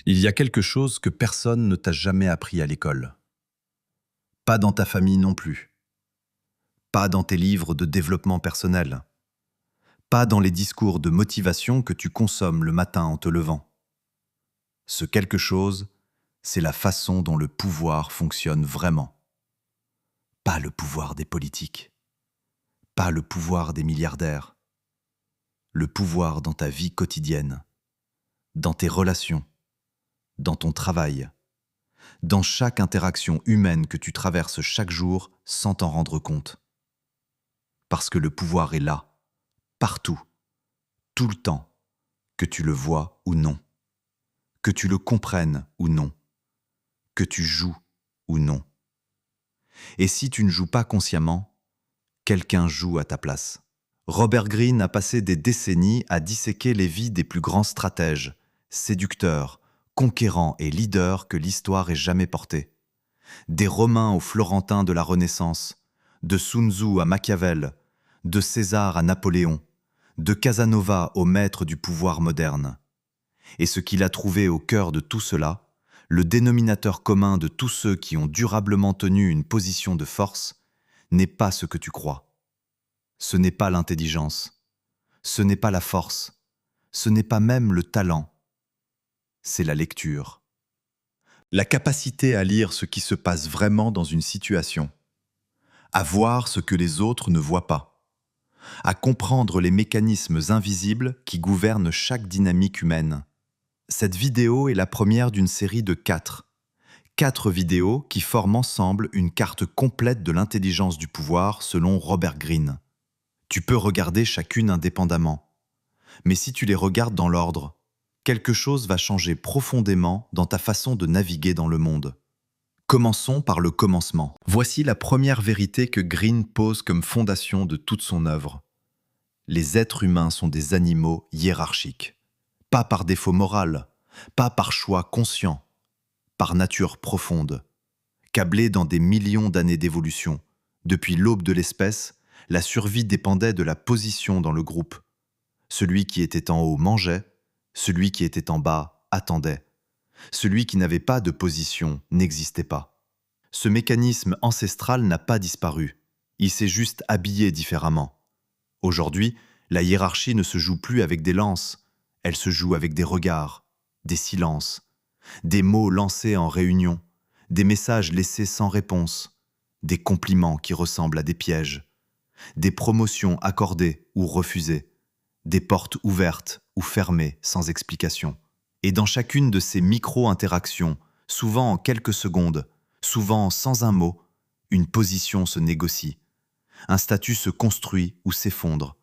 Il y a quelque chose que personne ne t'a jamais appris à l'école. Pas dans ta famille non plus. Pas dans tes livres de développement personnel. Pas dans les discours de motivation que tu consommes le matin en te levant. Ce quelque chose, c'est la façon dont le pouvoir fonctionne vraiment. Pas le pouvoir des politiques. Pas le pouvoir des milliardaires. Le pouvoir dans ta vie quotidienne. Dans tes relations. Dans ton travail. Dans chaque interaction humaine que tu traverses chaque jour sans t'en rendre compte. Parce que le pouvoir est là, partout, tout le temps, que tu le vois ou non, que tu le comprennes ou non, que tu joues ou non. Et si tu ne joues pas consciemment, quelqu'un joue à ta place. Robert Greene a passé des décennies à disséquer les vies des plus grands stratèges, séducteurs, conquérants et leaders que l'histoire ait jamais portés. Des Romains aux Florentins de la Renaissance, de Sun Tzu à Machiavel, de César à Napoléon, de Casanova au maître du pouvoir moderne. Et ce qu'il a trouvé au cœur de tout cela, le dénominateur commun de tous ceux qui ont durablement tenu une position de force, n'est pas ce que tu crois. Ce n'est pas l'intelligence, ce n'est pas la force, ce n'est pas même le talent, c'est la lecture. La capacité à lire ce qui se passe vraiment dans une situation, à voir ce que les autres ne voient pas, à comprendre les mécanismes invisibles qui gouvernent chaque dynamique humaine. Cette vidéo est la première d'une série de 4. 4 vidéos qui forment ensemble une carte complète de l'intelligence du pouvoir selon Robert Greene. Tu peux regarder chacune indépendamment, mais si tu les regardes dans l'ordre, quelque chose va changer profondément dans ta façon de naviguer dans le monde. Commençons par le commencement. Voici la première vérité que Greene pose comme fondation de toute son œuvre. Les êtres humains sont des animaux hiérarchiques. Pas par défaut moral, pas par choix conscient, par nature profonde. Câblés dans des millions d'années d'évolution, depuis l'aube de l'espèce, la survie dépendait de la position dans le groupe. Celui qui était en haut mangeait, celui qui était en bas attendait. Celui qui n'avait pas de position n'existait pas. Ce mécanisme ancestral n'a pas disparu. Il s'est juste habillé différemment. Aujourd'hui, la hiérarchie ne se joue plus avec des lances. Elle se joue avec des regards, des silences, des mots lancés en réunion, des messages laissés sans réponse, des compliments qui ressemblent à des pièges, des promotions accordées ou refusées, des portes ouvertes ou fermées sans explication. Et dans chacune de ces micro-interactions, souvent en quelques secondes, souvent sans un mot, une position se négocie, un statut se construit ou s'effondre,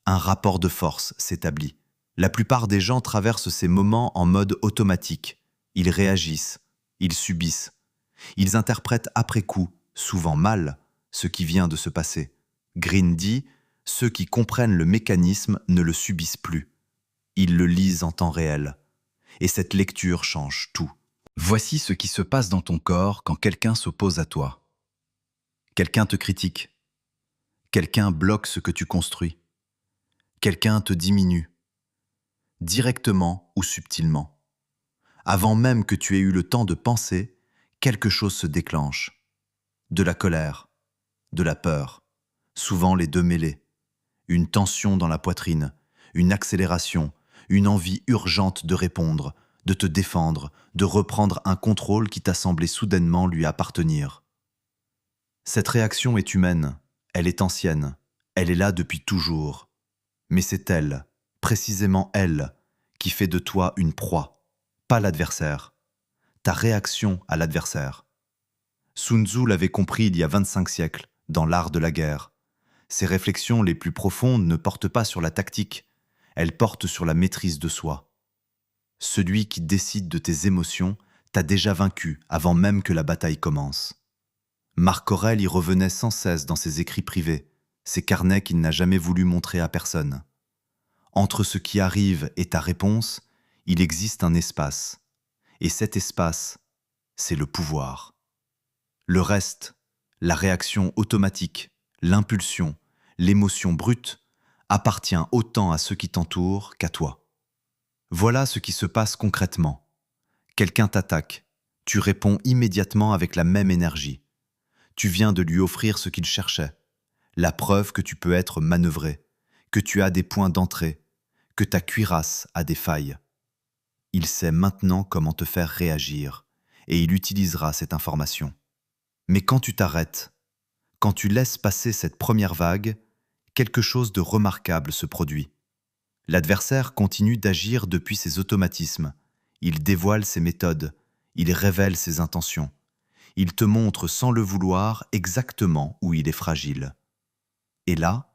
un rapport de force s'établit. La plupart des gens traversent ces moments en mode automatique. Ils réagissent, ils subissent, ils interprètent après coup, souvent mal, ce qui vient de se passer. Greene dit, ceux qui comprennent le mécanisme ne le subissent plus. Ils le lisent en temps réel. Et cette lecture change tout. Voici ce qui se passe dans ton corps quand quelqu'un s'oppose à toi. Quelqu'un te critique. Quelqu'un bloque ce que tu construis. Quelqu'un te diminue. Directement ou subtilement. Avant même que tu aies eu le temps de penser, quelque chose se déclenche. De la colère, de la peur, souvent les deux mêlés. Une tension dans la poitrine, une accélération, une envie urgente de répondre, de te défendre, de reprendre un contrôle qui t'a semblé soudainement lui appartenir. Cette réaction est humaine, elle est ancienne, elle est là depuis toujours. Mais c'est elle, précisément elle, qui fait de toi une proie, pas l'adversaire. Ta réaction à l'adversaire. Sun Tzu l'avait compris il y a 25 siècles, dans l'art de la guerre. Ses réflexions les plus profondes ne portent pas sur la tactique, elles portent sur la maîtrise de soi. Celui qui décide de tes émotions t'a déjà vaincu avant même que la bataille commence. Marc Aurèle y revenait sans cesse dans ses écrits privés, ses carnets qu'il n'a jamais voulu montrer à personne. Entre ce qui arrive et ta réponse, il existe un espace. Et cet espace, c'est le pouvoir. Le reste, la réaction automatique, l'impulsion, l'émotion brute, appartient autant à ceux qui t'entourent qu'à toi. Voilà ce qui se passe concrètement. Quelqu'un t'attaque, tu réponds immédiatement avec la même énergie. Tu viens de lui offrir ce qu'il cherchait, la preuve que tu peux être manœuvré, que tu as des points d'entrée, que ta cuirasse a des failles. Il sait maintenant comment te faire réagir, et il utilisera cette information. Mais quand tu t'arrêtes, quand tu laisses passer cette première vague, quelque chose de remarquable se produit. L'adversaire continue d'agir depuis ses automatismes. Il dévoile ses méthodes, il révèle ses intentions. Il te montre sans le vouloir exactement où il est fragile. Et là,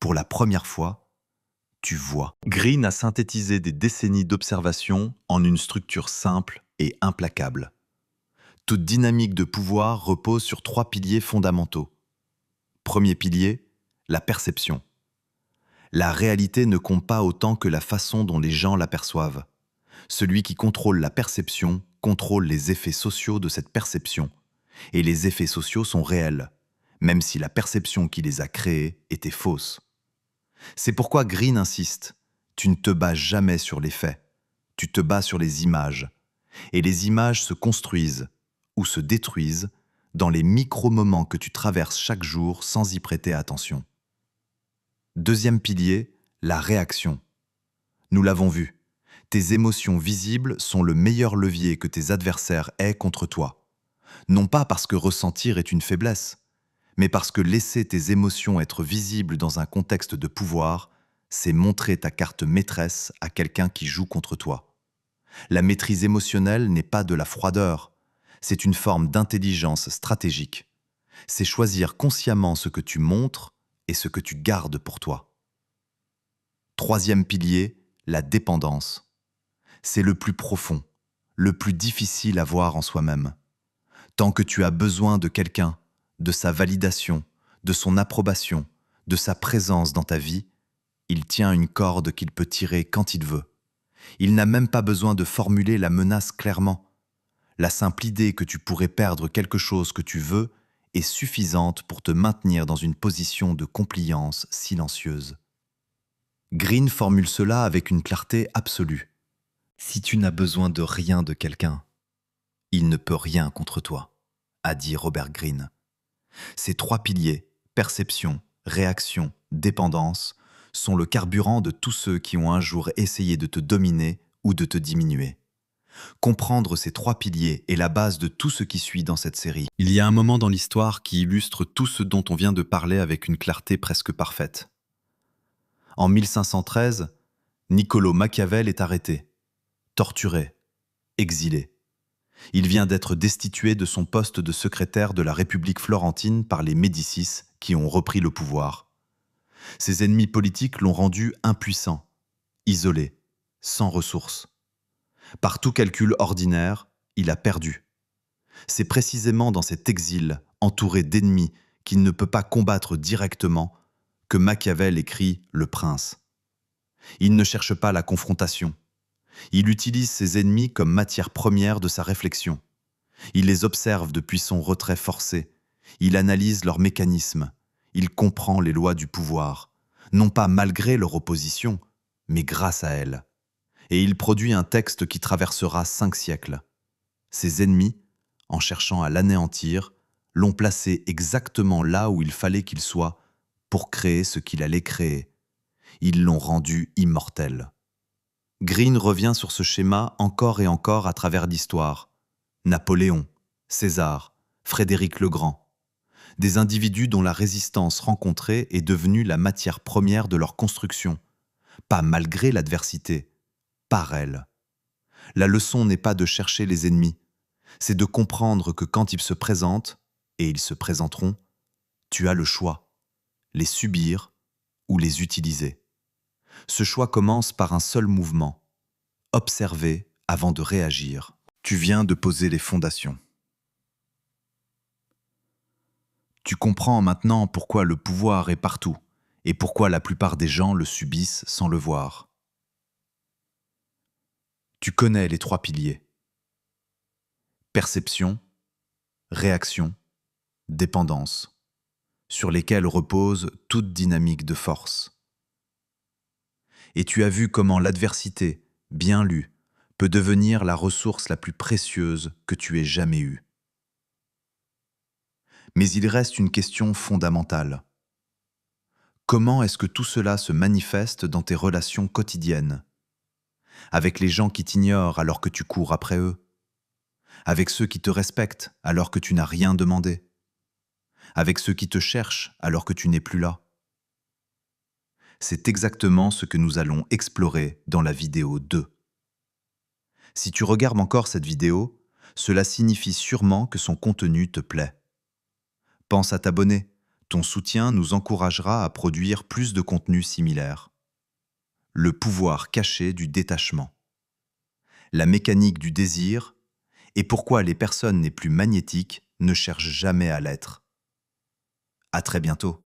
pour la première fois, tu vois. Green a synthétisé des décennies d'observation en une structure simple et implacable. Toute dynamique de pouvoir repose sur 3 piliers fondamentaux. Premier pilier, la perception. La réalité ne compte pas autant que la façon dont les gens l'aperçoivent. Celui qui contrôle la perception contrôle les effets sociaux de cette perception. Et les effets sociaux sont réels, même si la perception qui les a créés était fausse. C'est pourquoi Green insiste, tu ne te bats jamais sur les faits, tu te bats sur les images. Et les images se construisent ou se détruisent dans les micro-moments que tu traverses chaque jour sans y prêter attention. Deuxième pilier, la réaction. Nous l'avons vu, tes émotions visibles sont le meilleur levier que tes adversaires aient contre toi. Non pas parce que ressentir est une faiblesse, mais parce que laisser tes émotions être visibles dans un contexte de pouvoir, c'est montrer ta carte maîtresse à quelqu'un qui joue contre toi. La maîtrise émotionnelle n'est pas de la froideur, c'est une forme d'intelligence stratégique. C'est choisir consciemment ce que tu montres et ce que tu gardes pour toi. Troisième pilier, la dépendance. C'est le plus profond, le plus difficile à voir en soi-même. Tant que tu as besoin de quelqu'un, de sa validation, de son approbation, de sa présence dans ta vie, il tient une corde qu'il peut tirer quand il veut. Il n'a même pas besoin de formuler la menace clairement. La simple idée que tu pourrais perdre quelque chose que tu veux est suffisante pour te maintenir dans une position de compliance silencieuse. Green formule cela avec une clarté absolue. Si tu n'as besoin de rien de quelqu'un, il ne peut rien contre toi, a dit Robert Greene. Ces 3 piliers, perception, réaction, dépendance, sont le carburant de tous ceux qui ont un jour essayé de te dominer ou de te diminuer. Comprendre ces 3 piliers est la base de tout ce qui suit dans cette série. Il y a un moment dans l'histoire qui illustre tout ce dont on vient de parler avec une clarté presque parfaite. En 1513, Niccolò Machiavel est arrêté, torturé, exilé. Il vient d'être destitué de son poste de secrétaire de la République florentine par les Médicis qui ont repris le pouvoir. Ses ennemis politiques l'ont rendu impuissant, isolé, sans ressources. Par tout calcul ordinaire, il a perdu. C'est précisément dans cet exil, entouré d'ennemis qu'il ne peut pas combattre directement, que Machiavel écrit Le Prince. Il ne cherche pas la confrontation. Il utilise ses ennemis comme matière première de sa réflexion. Il les observe depuis son retrait forcé. Il analyse leurs mécanismes. Il comprend les lois du pouvoir, non pas malgré leur opposition, mais grâce à elles. Et il produit un texte qui traversera 5 siècles. Ses ennemis, en cherchant à l'anéantir, l'ont placé exactement là où il fallait qu'il soit pour créer ce qu'il allait créer. Ils l'ont rendu immortel. Green revient sur ce schéma encore et encore à travers l'histoire. Napoléon, César, Frédéric le Grand. Des individus dont la résistance rencontrée est devenue la matière première de leur construction. Pas malgré l'adversité, par elle. La leçon n'est pas de chercher les ennemis, c'est de comprendre que quand ils se présentent, et ils se présenteront, tu as le choix, les subir ou les utiliser. Ce choix commence par un seul mouvement, observer avant de réagir. Tu viens de poser les fondations. Tu comprends maintenant pourquoi le pouvoir est partout et pourquoi la plupart des gens le subissent sans le voir. Tu connais les 3 piliers. Perception, réaction, dépendance, sur lesquels repose toute dynamique de force. Et tu as vu comment l'adversité, bien lue, peut devenir la ressource la plus précieuse que tu aies jamais eue. Mais il reste une question fondamentale. Comment est-ce que tout cela se manifeste dans tes relations quotidiennes? Avec les gens qui t'ignorent alors que tu cours après eux? Avec ceux qui te respectent alors que tu n'as rien demandé? Avec ceux qui te cherchent alors que tu n'es plus là? C'est exactement ce que nous allons explorer dans la vidéo 2. Si tu regardes encore cette vidéo, cela signifie sûrement que son contenu te plaît. Pense à t'abonner. Ton soutien nous encouragera à produire plus de contenu similaire. Le pouvoir caché du détachement. La mécanique du désir et pourquoi les personnes les plus magnétiques ne cherchent jamais à l'être. À très bientôt.